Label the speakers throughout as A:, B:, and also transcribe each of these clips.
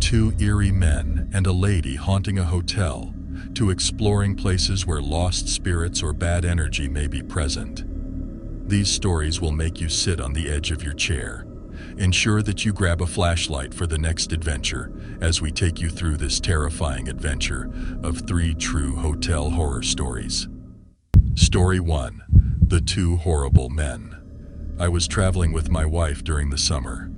A: two eerie men and a lady haunting a hotel, to exploring places where lost spirits or bad energy may be present. These stories will make you sit on the edge of your chair. Ensure that you grab a flashlight for the next adventure as we take you through this terrifying adventure of 3 true hotel horror stories. Story 1. The Two Horrible Men. I was traveling with my wife during the summer.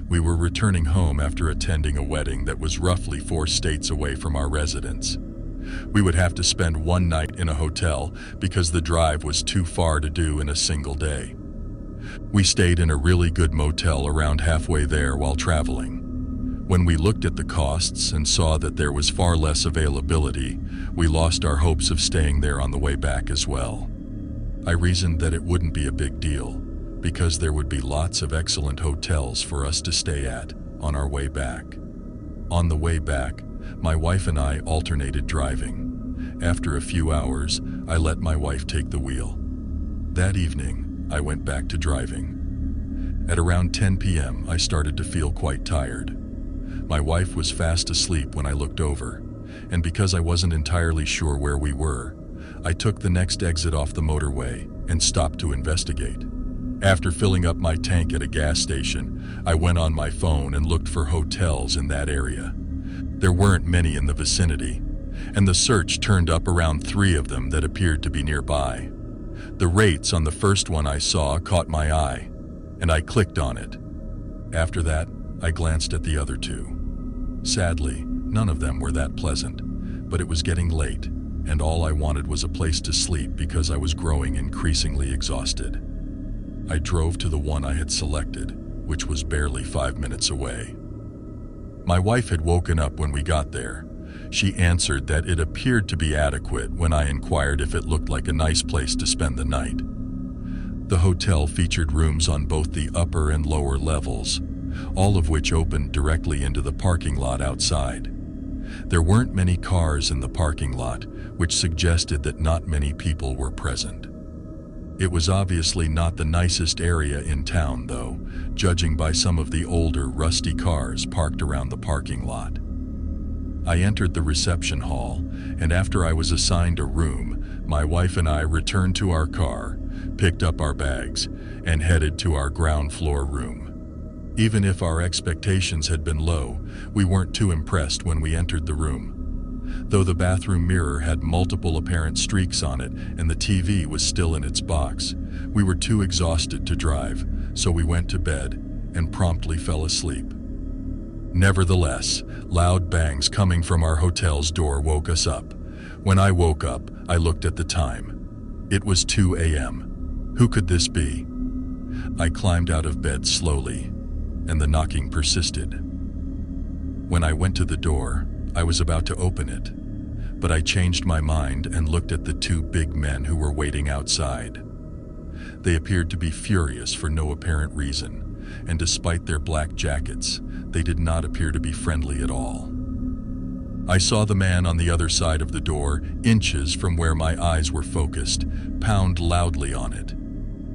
A: We were returning home after attending a wedding that was roughly 4 states away from our residence. We would have to spend one night in a hotel because the drive was too far to do in a single day. We stayed in a really good motel around halfway there while traveling. When we looked at the costs and saw that there was far less availability, we lost our hopes of staying there on the way back as well. I reasoned that it wouldn't be a big deal, because there would be lots of excellent hotels for us to stay at on our way back. On the way back, my wife and I alternated driving. After a few hours, I let my wife take the wheel. That evening, I went back to driving. At around 10 p.m., I started to feel quite tired. My wife was fast asleep when I looked over, and because I wasn't entirely sure where we were, I took the next exit off the motorway and stopped to investigate. After filling up my tank at a gas station, I went on my phone and looked for hotels in that area. There weren't many in the vicinity, and the search turned up around 3 of them that appeared to be nearby. The rates on the first one I saw caught my eye, and I clicked on it. After that, I glanced at the other 2. Sadly, none of them were that pleasant, but it was getting late, and all I wanted was a place to sleep because I was growing increasingly exhausted. I drove to the one I had selected, which was barely 5 minutes away. My wife had woken up when we got there. She answered that it appeared to be adequate when I inquired if it looked like a nice place to spend the night. The hotel featured rooms on both the upper and lower levels, all of which opened directly into the parking lot outside. There weren't many cars in the parking lot, which suggested that not many people were present. It was obviously not the nicest area in town, though, judging by some of the older, rusty cars parked around the parking lot. I entered the reception hall, and after I was assigned a room, my wife and I returned to our car, picked up our bags, and headed to our ground floor room. Even if our expectations had been low, we weren't too impressed when we entered the room. Though the bathroom mirror had multiple apparent streaks on it and the TV was still in its box, we were too exhausted to drive, so we went to bed and promptly fell asleep. Nevertheless, loud bangs coming from our hotel's door woke us up. When I woke up, I looked at the time. It was 2 a.m. Who could this be? I climbed out of bed slowly, and the knocking persisted. When I went to the door, I was about to open it, but I changed my mind and looked at the 2 big men who were waiting outside. They appeared to be furious for no apparent reason, and despite their black jackets, they did not appear to be friendly at all. I saw the man on the other side of the door, inches from where my eyes were focused, pound loudly on it.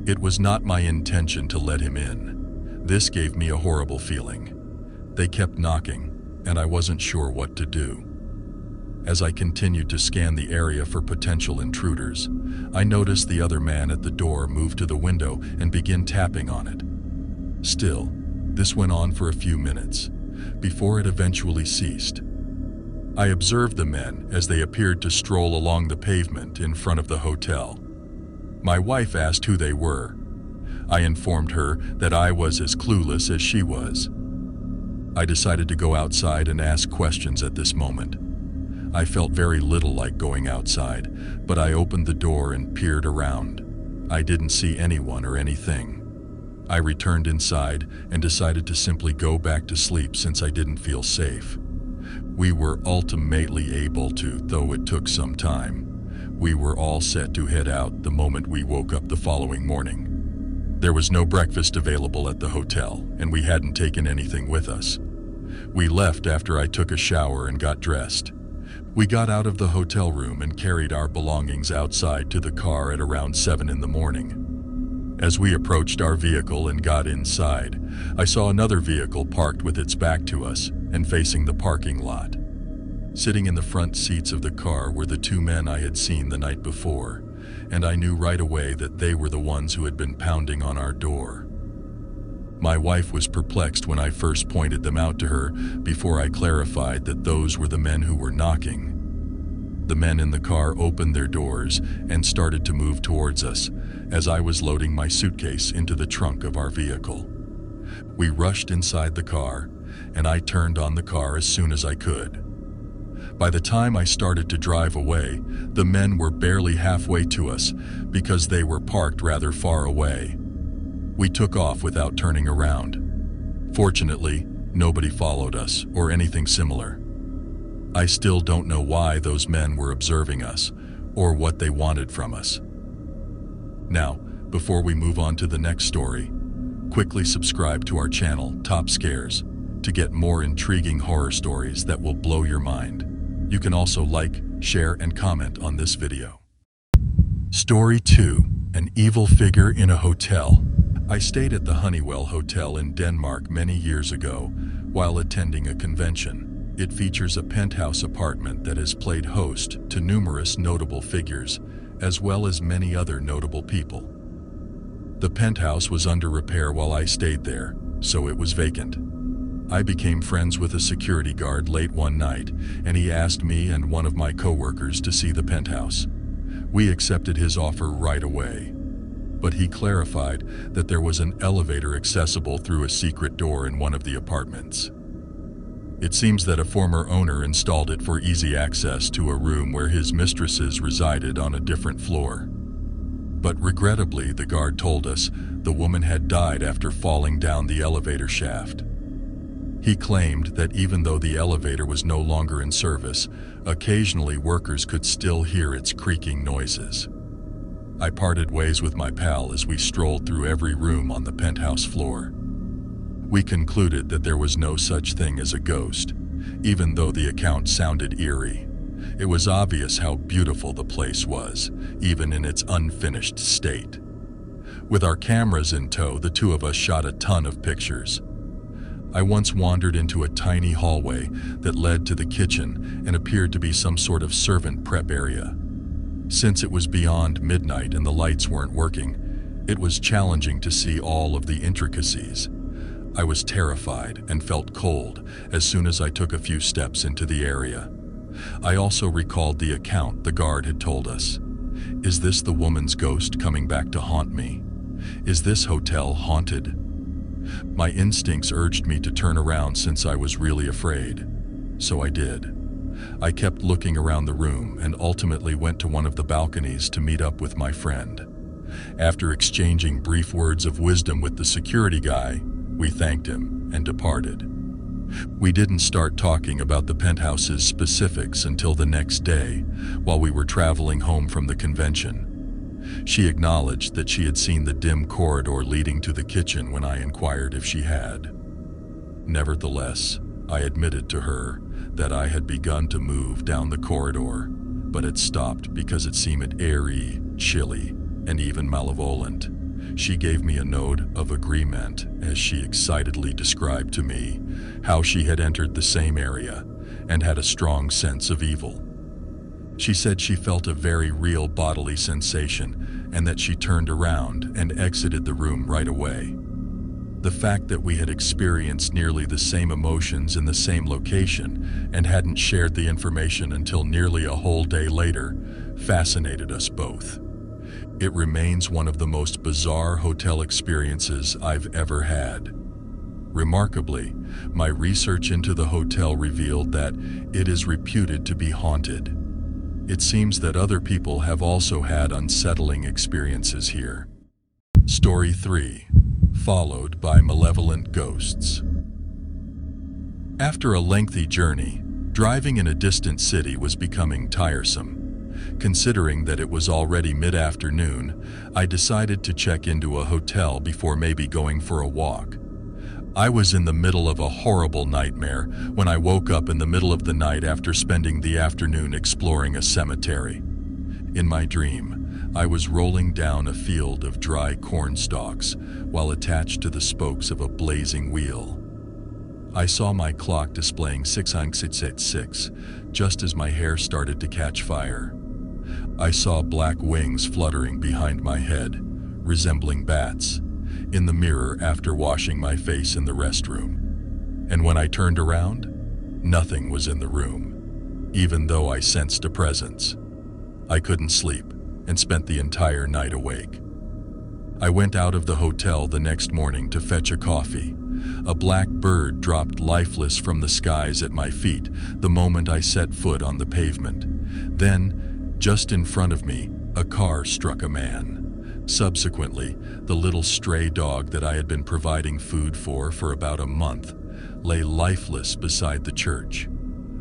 A: It was not my intention to let him in. This gave me a horrible feeling. They kept knocking, and I wasn't sure what to do. As I continued to scan the area for potential intruders, I noticed the other man at the door move to the window and begin tapping on it. Still, this went on for a few minutes, before it eventually ceased. I observed the men as they appeared to stroll along the pavement in front of the hotel. My wife asked who they were. I informed her that I was as clueless as she was. I decided to go outside and ask questions at this moment. I felt very little like going outside, but I opened the door and peered around. I didn't see anyone or anything. I returned inside and decided to simply go back to sleep since I didn't feel safe. We were ultimately able to, though it took some time. We were all set to head out the moment we woke up the following morning. There was no breakfast available at the hotel, and we hadn't taken anything with us. We left after I took a shower and got dressed. We got out of the hotel room and carried our belongings outside to the car at around 7 in the morning. As we approached our vehicle and got inside, I saw another vehicle parked with its back to us and facing the parking lot. Sitting in the front seats of the car were the two men I had seen the night before, and I knew right away that they were the ones who had been pounding on our door. My wife was perplexed when I first pointed them out to her before I clarified that those were the men who were knocking. The men in the car opened their doors and started to move towards us as I was loading my suitcase into the trunk of our vehicle. We rushed inside the car, and I turned on the car as soon as I could. By the time I started to drive away, the men were barely halfway to us because they were parked rather far away. We took off without turning around. Fortunately, nobody followed us or anything similar. I still don't know why those men were observing us or what they wanted from us. Now, before we move on to the next story, quickly subscribe to our channel, Top Scares, to get more intriguing horror stories that will blow your mind. You can also like, share, and comment on this video. Story 2. An evil figure in a hotel. I stayed at the Honeywell Hotel in Denmark many years ago while attending a convention. It features a penthouse apartment that has played host to numerous notable figures, as well as many other notable people. The penthouse was under repair while I stayed there, so it was vacant. I became friends with a security guard late one night, and he asked me and one of my coworkers to see the penthouse. We accepted his offer right away, but he clarified that there was an elevator accessible through a secret door in one of the apartments. It seems that a former owner installed it for easy access to a room where his mistresses resided on a different floor. But regrettably, the guard told us the woman had died after falling down the elevator shaft. He claimed that even though the elevator was no longer in service, occasionally workers could still hear its creaking noises. I parted ways with my pal as we strolled through every room on the penthouse floor. We concluded that there was no such thing as a ghost, even though the account sounded eerie. It was obvious how beautiful the place was, even in its unfinished state. With our cameras in tow, the two of us shot a ton of pictures. I once wandered into a tiny hallway that led to the kitchen and appeared to be some sort of servant prep area. Since it was beyond midnight and the lights weren't working, it was challenging to see all of the intricacies. I was terrified and felt cold as soon as I took a few steps into the area. I also recalled the account the guard had told us. Is this the woman's ghost coming back to haunt me? Is this hotel haunted? My instincts urged me to turn around since I was really afraid. So I did. I kept looking around the room and ultimately went to one of the balconies to meet up with my friend. After exchanging brief words of wisdom with the security guy, we thanked him and departed. We didn't start talking about the penthouse's specifics until the next day, while we were traveling home from the convention. She acknowledged that she had seen the dim corridor leading to the kitchen when I inquired if she had. Nevertheless, I admitted to her that I had begun to move down the corridor, but had stopped because it seemed eerie, chilly, and even malevolent. She gave me a nod of agreement as she excitedly described to me how she had entered the same area and had a strong sense of evil. She said she felt a very real bodily sensation and that she turned around and exited the room right away. The fact that we had experienced nearly the same emotions in the same location and hadn't shared the information until nearly a whole day later fascinated us both. It remains one of the most bizarre hotel experiences I've ever had. Remarkably, my research into the hotel revealed that it is reputed to be haunted. It seems that other people have also had unsettling experiences here. Story 3. Followed by malevolent ghosts. After a lengthy journey, driving in a distant city was becoming tiresome. Considering that it was already mid-afternoon, I decided to check into a hotel before maybe going for a walk. I was in the middle of a horrible nightmare when I woke up in the middle of the night after spending the afternoon exploring a cemetery. In my dream, I was rolling down a field of dry corn stalks while attached to the spokes of a blazing wheel. I saw my clock displaying 6:06 just as my hair started to catch fire. I saw black wings fluttering behind my head, resembling bats, in the mirror after washing my face in the restroom. And when I turned around, nothing was in the room, even though I sensed a presence. I couldn't sleep and spent the entire night awake. I went out of the hotel the next morning to fetch a coffee. A black bird dropped lifeless from the skies at my feet the moment I set foot on the pavement. Then, just in front of me, a car struck a man. Subsequently, the little stray dog that I had been providing food for about a month lay lifeless beside the church.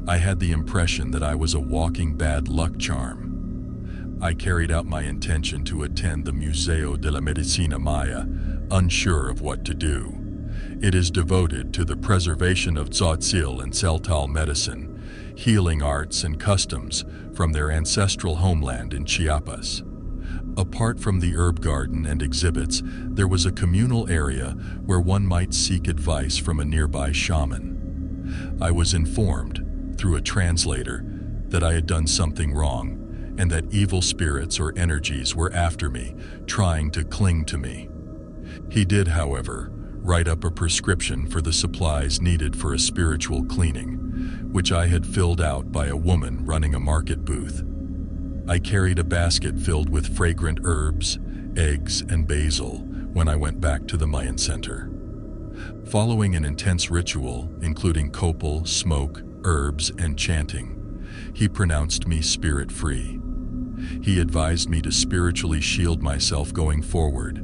A: I had the impression that I was a walking bad luck charm. I carried out my intention to attend the Museo de la Medicina Maya, unsure of what to do. It is devoted to the preservation of tzotzil and celtal medicine, healing arts and customs from their ancestral homeland in Chiapas. Apart from the herb garden and exhibits, there was a communal area where one might seek advice from a nearby shaman. I was informed, through a translator, that I had done something wrong, and that evil spirits or energies were after me, trying to cling to me. He did, however, write up a prescription for the supplies needed for a spiritual cleaning, which I had filled out by a woman running a market booth. I carried a basket filled with fragrant herbs, eggs, and basil when I went back to the Mayan center. Following an intense ritual, including copal, smoke, herbs, and chanting, he pronounced me spirit-free. He advised me to spiritually shield myself going forward,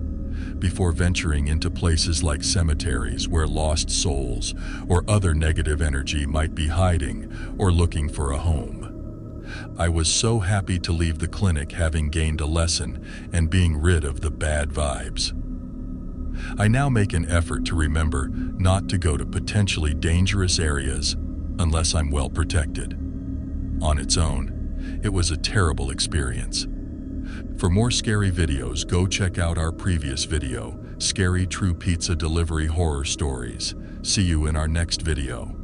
A: before venturing into places like cemeteries where lost souls or other negative energy might be hiding or looking for a home. I was so happy to leave the clinic having gained a lesson and being rid of the bad vibes. I now make an effort to remember not to go to potentially dangerous areas unless I'm well protected. On its own, it was a terrible experience. For more scary videos, go check out our previous video, Scary True Pizza Delivery Horror Stories. See you in our next video.